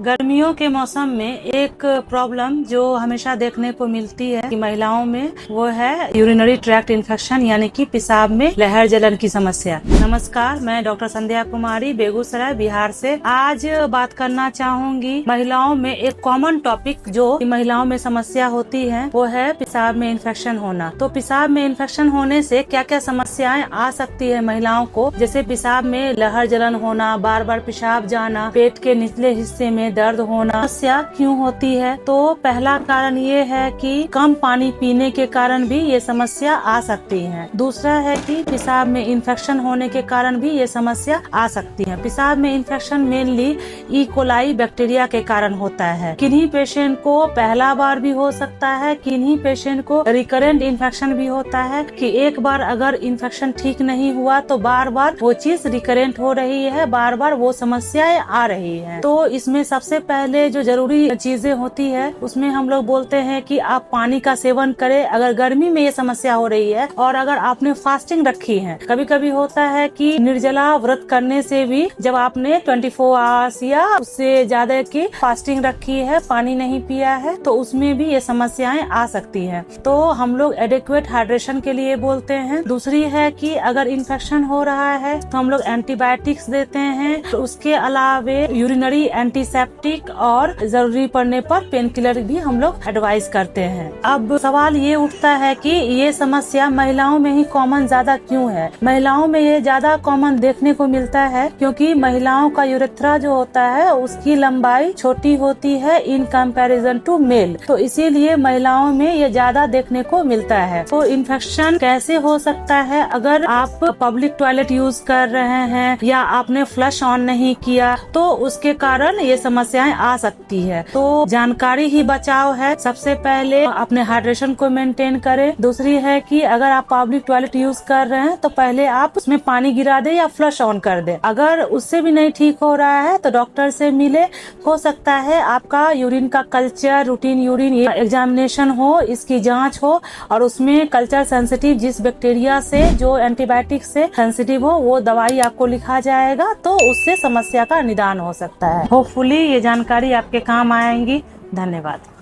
गर्मियों के मौसम में एक प्रॉब्लम जो हमेशा देखने को मिलती है कि महिलाओं में, वो है यूरिनरी ट्रैक्ट इन्फेक्शन यानी कि पेशाब में लहर जलन की समस्या। नमस्कार, मैं डॉक्टर संध्या कुमारी बेगूसराय बिहार से आज बात करना चाहूंगी महिलाओं में एक कॉमन टॉपिक जो महिलाओं में समस्या होती है, वो है पेशाब में इन्फेक्शन होना। तो पेशाब में इन्फेक्शन होने से क्या क्या समस्याएं आ सकती है महिलाओं को, जैसे पेशाब में लहर जलन होना, बार बार पेशाब जाना, पेट के निचले हिस्से में दर्द होना। समस्या क्यों होती है? तो पहला कारण ये है कि कम पानी पीने के कारण भी ये समस्या आ सकती है। दूसरा है कि पेशाब में इन्फेक्शन होने के कारण भी ये समस्या आ सकती है। पेशाब में infection mainly E coli bacteria के कारण होता है। किन्हीं पेशेंट को पहला बार भी हो सकता है, किन्हीं पेशेंट को रिकरेंट इन्फेक्शन भी होता है कि एक बार अगर इन्फेक्शन ठीक नहीं हुआ तो बार बार वो चीज रिकरेंट हो रही है, बार बार वो समस्याएं आ रही है। तो इसमें सबसे पहले जो जरूरी चीजें होती है उसमें हम लोग बोलते हैं कि आप पानी का सेवन करें अगर गर्मी में ये समस्या हो रही है, और अगर आपने फास्टिंग रखी है। कभी कभी होता है कि निर्जला व्रत करने से भी जब आपने 24 आवर्स या उससे ज्यादा की फास्टिंग रखी है, पानी नहीं पिया है, तो उसमें भी ये समस्याएं आ सकती है। तो हम लोग एडिक्वेट हाइड्रेशन के लिए बोलते हैं। दूसरी है कि अगर इन्फेक्शन हो रहा है तो हम लोग एंटीबायोटिक्स देते हैं। तो उसके अलावे यूरिनरी एंटीसेप्टिक और जरूरी पड़ने पर पेन किलर भी हम लोग एडवाइस करते हैं। अब सवाल ये उठता है कि ये समस्या महिलाओं में ही कॉमन ज्यादा क्यों है? महिलाओं में ये ज्यादा कॉमन देखने को मिलता है क्योंकि महिलाओं का यूरेथ्रा जो होता है उसकी लंबाई छोटी होती है इन कंपैरिजन टू मेल, तो इसीलिए महिलाओं में ये ज्यादा देखने को मिलता है। तो इन्फेक्शन कैसे हो सकता है? अगर आप पब्लिक टॉयलेट यूज कर रहे हैं या आपने फ्लश ऑन नहीं किया तो उसके कारण ये समस्याएं आ सकती है। तो जानकारी ही बचाव है। सबसे पहले अपने हाइड्रेशन को मेंटेन करें। दूसरी है कि अगर आप पब्लिक टॉयलेट यूज कर रहे हैं तो पहले आप उसमें पानी गिरा दे या फ्लश ऑन कर दे। अगर उससे भी नहीं ठीक हो रहा है तो डॉक्टर से मिले। हो सकता है आपका यूरिन का कल्चर, रूटीन यूरिन एग्जामिनेशन हो, इसकी जांच हो और उसमें कल्चर सेंसिटिव जिस बैक्टीरिया से जो एंटीबायोटिक से सेंसिटिव हो वो दवाई आपको लिखा जाएगा, तो उससे समस्या का निदान हो सकता है। होपफुली ये जानकारी आपके काम आएंगी। धन्यवाद।